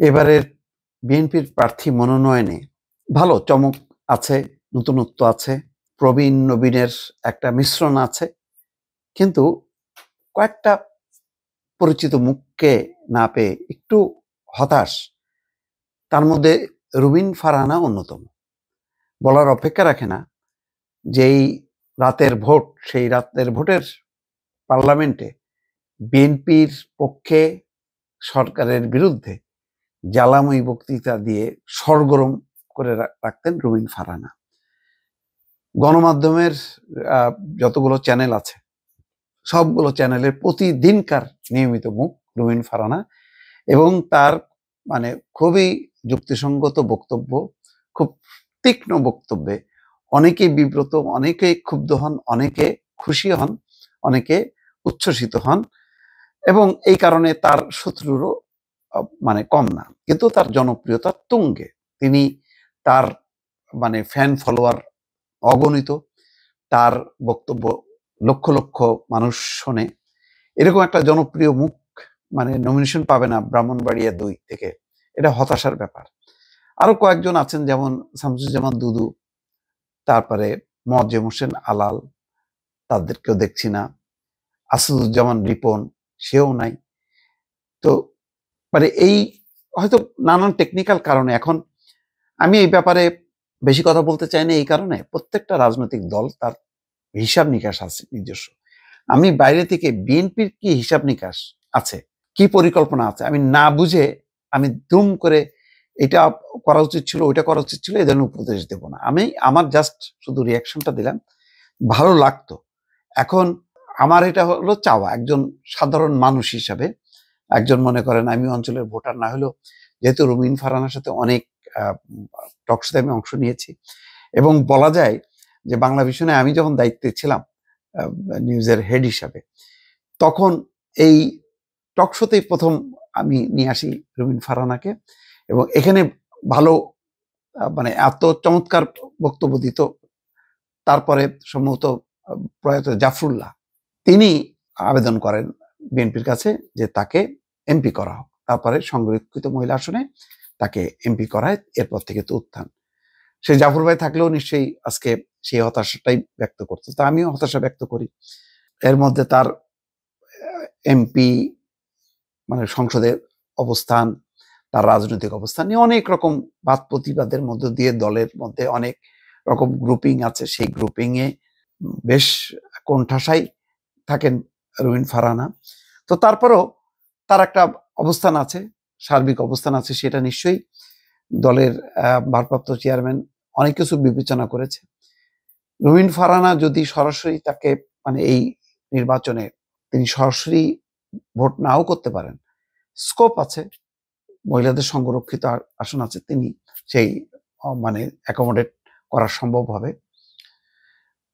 এবারের বিএনপির প্রার্থী মনোনয়নে ভালো চমক আছে, নতুনত্ব আছে, প্রবীণ নবীনের একটা মিশ্রণ আছে, কিন্তু কয়েকটা পরিচিত মুখকে না পেয়ে একটু হতাশ। তার মধ্যে রুবিন ফারহানা অন্যতম। বলার অপেক্ষা রাখে না, যেই রাতের ভোট, সেই রাতের ভোটের পার্লামেন্টে বিএনপির পক্ষে সরকারের বিরুদ্ধে জ্বালাময়ী বক্তৃতা দিয়ে সরগরম করে রাখতেন রুবিন ফারহানা। গণমাধ্যমের যতগুলো চ্যানেল আছে সবগুলো চ্যানেলের প্রতিদিনকার নিয়মিত মুখ রুবিন ফারহানা, এবং তার মানে খুবই যুক্তিসঙ্গত বক্তব্য, খুব তীক্ষ্ণ বক্তব্যে অনেকেই বিব্রত, অনেকে ক্ষুব্ধ হন, অনেকে খুশি হন, অনেকে উচ্ছ্বসিত হন, এবং এই কারণে তার শত্রুরও মানে কম না, কিন্তু তার জনপ্রিয়তা তুঙ্গে। তিনি তার মানে ফ্যান ফলোয়ার অগণিত, তার বক্তব্য লক্ষ লক্ষ মানুষ শোনে। এরকম একটা জনপ্রিয় মুখ মানে নমিনেশন পাবে না ব্রাহ্মণবাড়িয়া 2 থেকে, এটা হতাশার ব্যাপার। আরো কয়েকজন আছেন, যেমন শামসুজ্জামান দুদু, তারপরে মোয়াজ্জেম হোসেন আলাল, তাদেরকেও দেখছি না। আসাদুজ্জামান রিপন, সেও নাই। তো মানে এই হয়তো নানান টেকনিক্যাল কারণে এখন আমি এই ব্যাপারে বেশি কথা বলতে চাই না। এই কারণে প্রত্যেকটা রাজনৈতিক দল তার হিসাব নিকাশ আছে নিজস্ব। আমি বাইরে থেকে বিএনপির কি হিসাব নিকাশ আছে, কি পরিকল্পনা আছে, আমি না বুঝে আমি দুম করে এটা করা উচিত ছিল, ওইটা করা উচিত ছিল, এই ধরনের উপদেশ দেব না। আমি আমার জাস্ট শুধু রিয়াকশনটা দিলাম, ভালো লাগতো। এখন আমার এটা হলো চাওয়া একজন সাধারণ মানুষ হিসাবে, একজন মনে করেন আমি অঞ্চলের ভোটার না হলেও, যেহেতু রুবিন ফারহানার সাথে অনেক টকশোতে আমি অংশ নিয়েছি, এবং বলা যায় যে বাংলা ভিশনে আমি যখন দায়িত্বে ছিলাম নিউজের হেড হিসাবে, তখন এই টকশোতেই প্রথম আমি নিয়ে আসি রুবিন ফারহানাকে, এবং এখানে ভালো মানে এত চমৎকার বক্তব্য দিত। তারপরে সম্ভবত প্রয়াত জাফরুল্লাহ, তিনি আবেদন করেন বিএনপির কাছে যে তাকে এমপি করা হোক। তারপরে সংরক্ষিত মহিলা আসনে তাকে এমপি করায়, এরপর থেকে তো উত্থান। সে জাফর ভাই থাকলেও নিশ্চয়ই আজকে সেই হতাশাটাই ব্যক্ত করতো, তা আমিও হতাশা ব্যক্ত করি। এর মধ্যে তার এমপি মানে সংসদের অবস্থান, তার রাজনৈতিক অবস্থান নিয়ে অনেক রকম বাদ প্রতিবাদের মধ্য দিয়ে দলের মধ্যে অনেক রকম গ্রুপিং আছে, সেই গ্রুপিং এ বেশ কোণঠাসাই থাকেন রুবিন ফারহানা। তো তারপরেও তার একটা অবস্থান আছে, সার্বিক অবস্থান আছে, সেটা নিশ্চয়ই দলের ভারপ্রাপ্ত চেয়ারম্যান অনেক কিছু বিবেচনা করেছে। রুবিন ফারহানা যদি সরাসরি তাকে মানে এই নির্বাচনে তিনি সরাসরি ভোট নাও করতে পারেন, স্কোপ আছে, মহিলাদের সংরক্ষিত আসন আছে, তিনি সেই মানে অ্যাকোমোডেট করা সম্ভব হবে।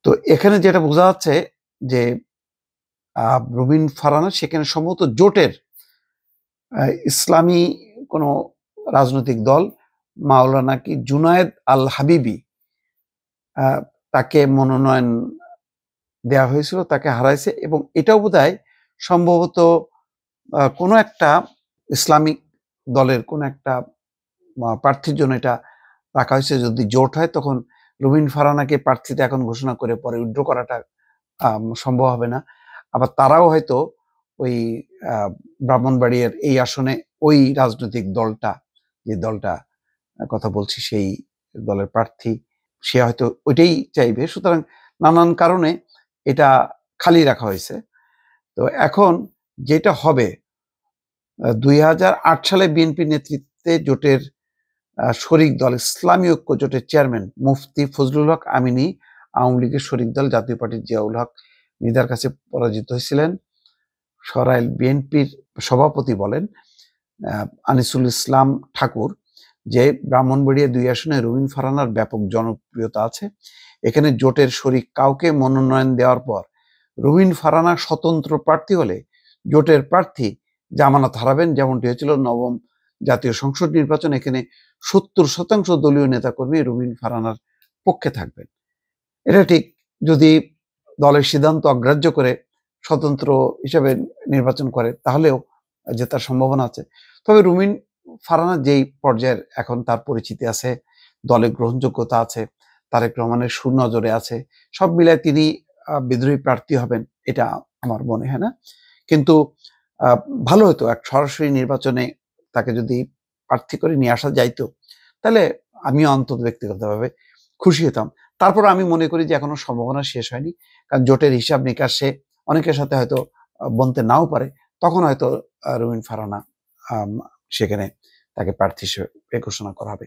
তো এখানে যেটা বোঝা যাচ্ছে যে রুবিন ফারহানা সেখানে সম্ভবত জোটের ইসলামী কোনো রাজনৈতিক দল মাওলানা কি জুনায়েদ আল হাবিবি, তাকে মনোনয়ন দেওয়া হয়েছিল, তাকে হারাইছে, এবং এটাও বোধহয় সম্ভবত কোনো একটা ইসলামিক দলের কোন একটা প্রার্থীর জন্য এটা রাখা হয়েছে। যদি জোট হয় তখন রুবিন ফারহানাকে প্রার্থীতে এখন ঘোষণা করে পরে উইথড্র করাটা সম্ভব হবে না। আবার তারাও হয়তো ওই ব্রাহ্মণবাড়িয়ার এই আসনে ওই রাজনৈতিক দলটা, যে দলটা কথা বলছি, সেই দলের প্রার্থী সে হয়তো ওইটাই চাইবে। সুতরাং নানান কারণে এটা খালি রাখা হয়েছে। তো এখন যেটা হবে, 2008 সালে বিএনপির নেতৃত্বে জোটের শরিক দল ইসলামী ঐক্য জোটের চেয়ারম্যান মুফতি ফজলুল হক আমিনী আওয়ামী লীগের শরিক দল জাতীয় পার্টির জিয়াউল হক মৃধার কাছে পরাজিত হয়েছিলেন। সরাইল বিএনপির সভাপতি বলেন আনিসুল ইসলাম ঠাকুর যে ব্রাহ্মণবাড়িয়া 2 আসনে রুবিন ফারহানার ব্যাপক জনপ্রিয়তা আছে। এখানে জোটের শরিক কাউকে মনোনয়ন দেওয়ার পর রুবিন ফারহানা স্বতন্ত্র প্রার্থী হলে জোটের প্রার্থী জামানত হারাবেন, যেমনটি হয়েছিল নবম জাতীয় সংসদ নির্বাচন। এখানে 70% দলীয় নেতাকর্মী রুবিন ফারহানার পক্ষে থাকবেন। এটা ঠিক, যদি দলের সিদ্ধান্ত অগ্রাহ্য করে স্বতন্ত্র হিসেবে নির্বাচন করে তাহলেও জেতার সম্ভাবনা আছে। তবে রুবিন ফারহানা যেই পর্যায়ের এখন তার পরিচিতি আছে, দলে গ্রহণযোগ্যতা আছে, তারেক রহমানের সুনজরে আছে, সব মিলায় তিনি বিদ্রোহী প্রার্থী হবেন, এটা আমার মনে হয় না। কিন্তু ভালো হতো এক সরাসরি নির্বাচনে তাকে যদি প্রার্থী করে নিয়ে আসা যাইতো, তাহলে আমিও অন্তত ব্যক্তিগতভাবে খুশি হতাম। তারপর আমি মনে করি যে এখনো সম্ভাবনা শেষ হয়নি, কারণ জোটের হিসাব নিকাশে অনেকের সাথে হয়তো বনতে নাও পারে, তখন হয়তো রুমিন ফারহানা সেখানে তাকে প্রার্থী হিসেবে ঘোষণা করা হবে।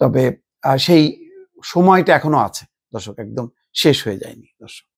তবে সেই সময়টা এখনো আছে দর্শক, একদম শেষ হয়ে যায়নি দর্শক।